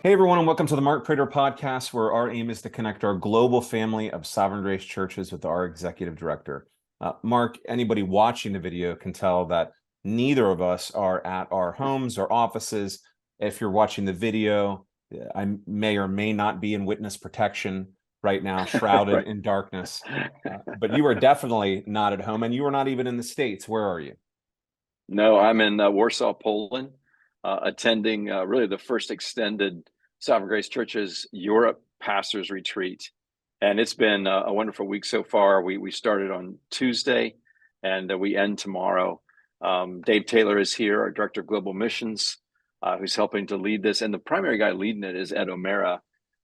Hey, everyone, and welcome to the Mark Prater podcast, where our aim is to connect our global family of Sovereign Grace churches with our executive director. Mark, anybody watching the video can tell that neither of us are at our homes or offices. If you're watching the video, I may or may not be in witness protection right now, shrouded Right. in darkness. But you are definitely not at home, and you are not even in the States. Where are you? No, I'm in Warsaw, Poland, attending really the first extended Sovereign Grace Church's Europe Pastors Retreat. And it's been a wonderful week so far. We started on Tuesday and we end tomorrow. Dave Taylor is here, our Director of Global Missions, who's helping to lead this. And the primary guy leading it is Ed O'Mara,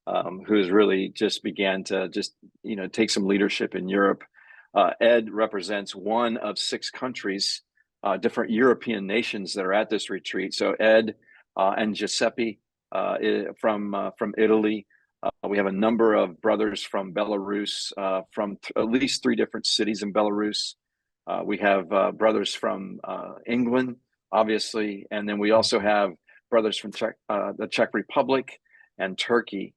who has really just began to take some leadership in Europe. Ed represents one of 6 countries, different European nations that are at this retreat. So Ed and Giuseppe from Italy. We have a number of brothers from Belarus, from at least 3 different cities in Belarus. We have brothers from England, obviously, and then we also have brothers from the Czech Republic and Turkey.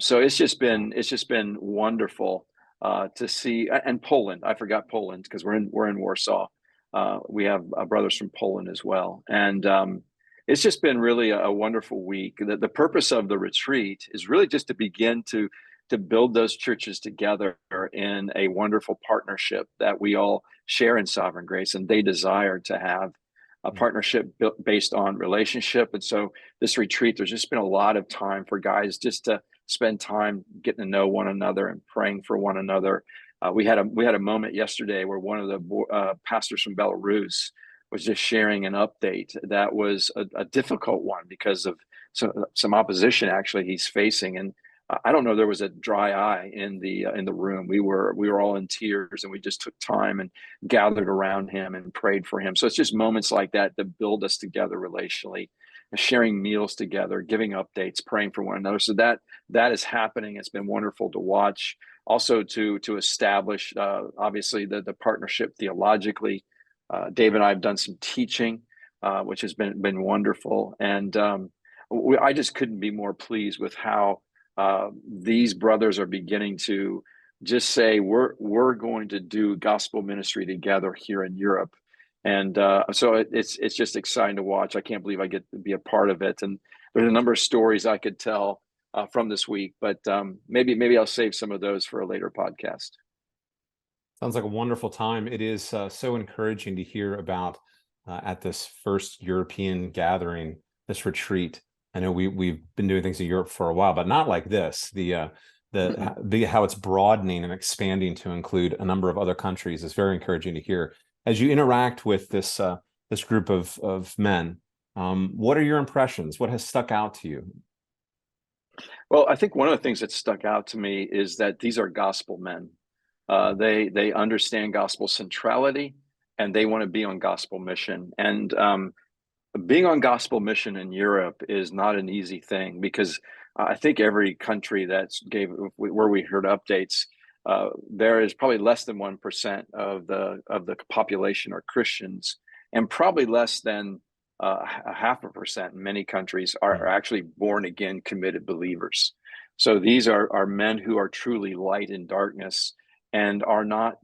So it's just been wonderful to see, and Poland. I forgot Poland because we're in Warsaw. We have brothers from Poland as well, and it's just been really a wonderful week. The purpose of the retreat is really just to begin to build those churches together in a wonderful partnership that we all share in Sovereign Grace, and they desire to have a partnership based on relationship. And so this retreat, there's just been a lot of time for guys just to spend time getting to know one another and praying for one another. We had a moment yesterday where one of the pastors from Belarus was just sharing an update that was a difficult one because of some opposition actually he's facing. And I don't know, there was a dry eye in the room. We were all in tears, and we just took time and gathered around him and prayed for him. So it's just moments like that that build us together relationally, sharing meals together, giving updates, praying for one another. So that is happening. It's been wonderful to watch. Also to establish obviously the partnership theologically. Dave and I have done some teaching, which has been wonderful, and I just couldn't be more pleased with how these brothers are beginning to just say we're going to do gospel ministry together here in Europe. And so it's just exciting to watch. I can't believe I get to be a part of it. And there's a number of stories I could tell from this week, but maybe I'll save some of those for a later podcast. Sounds like a wonderful time. It is so encouraging to hear about at this first European gathering, this retreat. I know we've been doing things in Europe for a while, but not like this. How it's broadening and expanding to include a number of other countries is very encouraging to hear. As you interact with this group of men, what are your impressions? What has stuck out to you? Well, I think one of the things that stuck out to me is that these are gospel men. They understand gospel centrality, and they want to be on gospel mission. And being on gospel mission in Europe is not an easy thing, because I think every country where we heard updates, there is probably less than 1% of the population are Christians, and probably less than a 0.5% in many countries are actually born again committed believers. So these are men who are truly light in darkness and are not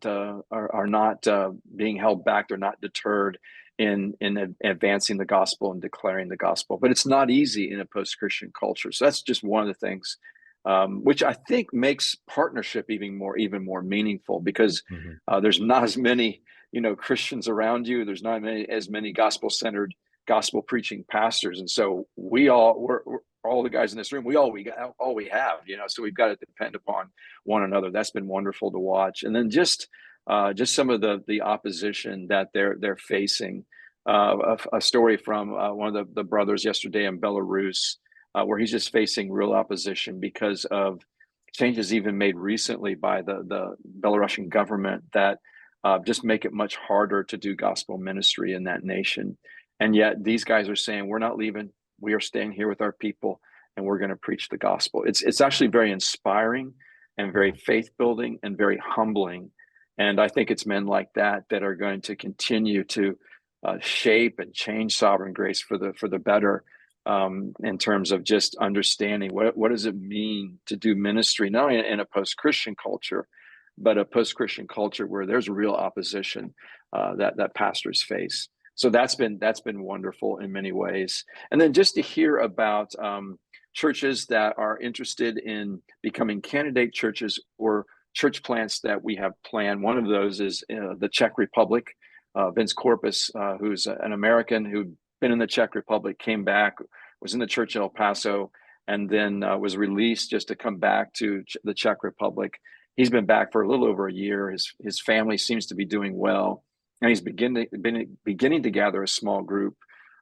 being held back. They're not deterred in advancing the gospel and declaring the gospel. But it's not easy in a post-Christian culture. So that's just one of the things which I think makes partnership even more meaningful, because there's not as many Christians around you. There's not as many gospel-centered, gospel preaching pastors, and so we're all the guys in this room. We have, so we've got to depend upon one another. That's been wonderful to watch. And then just some of the opposition that they're facing. A story from one of the brothers yesterday in Belarus, where he's just facing real opposition because of changes even made recently by the Belarusian government that just make it much harder to do gospel ministry in that nation. And yet these guys are saying, we're not leaving. We are staying here with our people, and we're going to preach the gospel. It's actually very inspiring and very faith building and very humbling. And I think it's men like that that are going to continue to shape and change Sovereign Grace for the better in terms of just understanding what does it mean to do ministry, not only in a post-Christian culture, but a post-Christian culture where there's real opposition that pastors face. So that's been wonderful in many ways. And then just to hear about churches that are interested in becoming candidate churches or church plants that we have planned. One of those is the Czech Republic. Vince Corpus, who's an American who'd been in the Czech Republic, came back, was in the church in El Paso, and then was released just to come back to the Czech Republic. He's been back for a little over a year. His family seems to be doing well, and he's beginning to gather a small group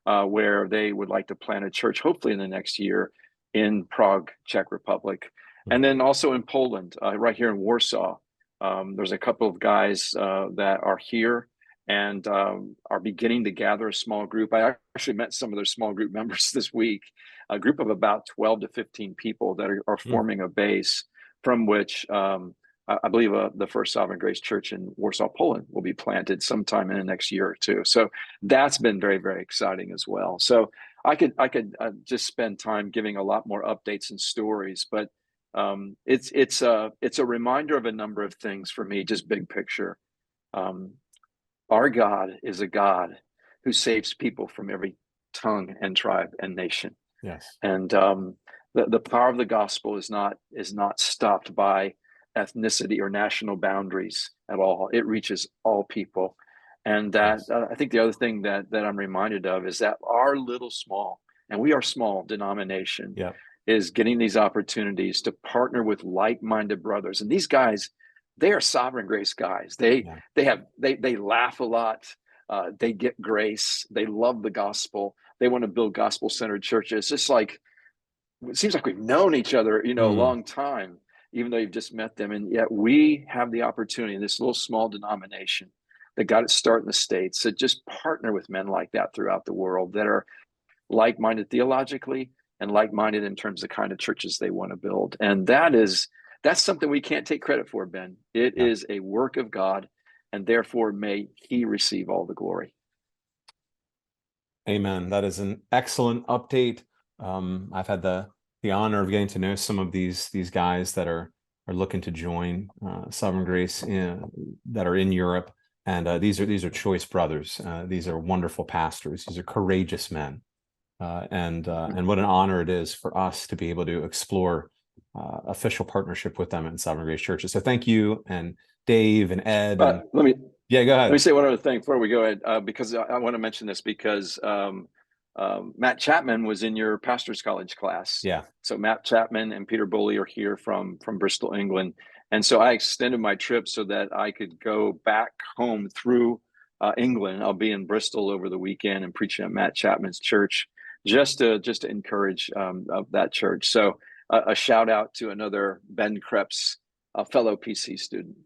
where they would like to plant a church, hopefully in the next year, in Prague, Czech Republic, and then also in Poland, right here in Warsaw. There's a couple of guys that are here and are beginning to gather a small group. I actually met some of their small group members this week, a group of about 12 to 15 people that are forming a base from which I believe the First Sovereign Grace Church in Warsaw, Poland will be planted sometime in the next year or two. So that's been very, very exciting as well. So I could just spend time giving a lot more updates and stories, but it's a reminder of a number of things for me, just big picture. Our God is a God who saves people from every tongue and tribe and nation. Yes. And the power of the gospel is not stopped by ethnicity or national boundaries at all. It reaches all people. And that I think the other thing that I'm reminded of is that our little small, and we are small denomination, is getting these opportunities to partner with like-minded brothers. And these guys, they are Sovereign Grace guys. They laugh a lot. They get grace. They love the gospel. They want to build gospel-centered churches. Just like it seems like we've known each other, a long time, even though you've just met them. And yet we have the opportunity in this little small denomination that got its start in the States to just partner with men like that throughout the world that are like-minded theologically and like-minded in terms of the kind of churches they want to build. And that's something we can't take credit for, Ben. It is a work of God, and therefore may he receive all the glory. Amen. That is an excellent update. I've had the honor of getting to know some of these guys that are looking to join Sovereign Grace that are in Europe, and these are choice brothers. These are wonderful pastors. These are courageous men, and what an honor it is for us to be able to explore official partnership with them in Sovereign Grace churches. So thank you, and Dave and Ed. Go ahead. Let me say one other thing before we go ahead, because I want to mention this because Matt Chapman was in your pastor's college class. Yeah. So Matt Chapman and Peter Bully are here from Bristol, England. And so I extended my trip so that I could go back home through England. I'll be in Bristol over the weekend and preaching at Matt Chapman's church, just to encourage of that church. So a shout out to another Ben Krebs, a fellow PC student.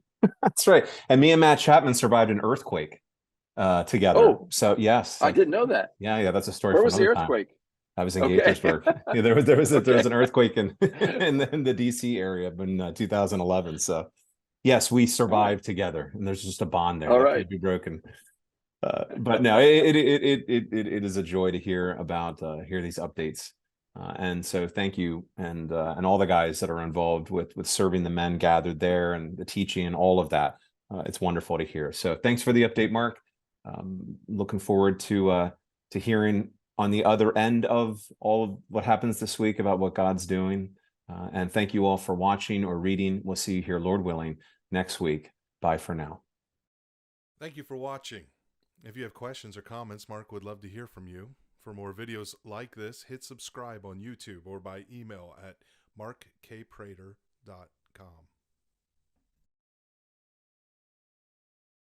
That's right. And me and Matt Chapman survived an earthquake together. Oh, so yes, I didn't know that. Yeah, that's a story. Where for was the another earthquake? Time. I was in Gaithersburg. There was an earthquake in the DC area in 2011. So yes, we survived together, and there's just a bond there that could be broken. But no, it is a joy to hear these updates. And so thank you and all the guys that are involved with serving the men gathered there and the teaching and all of that. It's wonderful to hear. So thanks for the update, Mark. Looking forward to hearing on the other end of all of what happens this week about what God's doing. And thank you all for watching or reading. We'll see you here, Lord willing, next week. Bye for now. Thank you for watching. If you have questions or comments, Mark would love to hear from you. For more videos like this, hit subscribe on YouTube or by email at markkprater.com.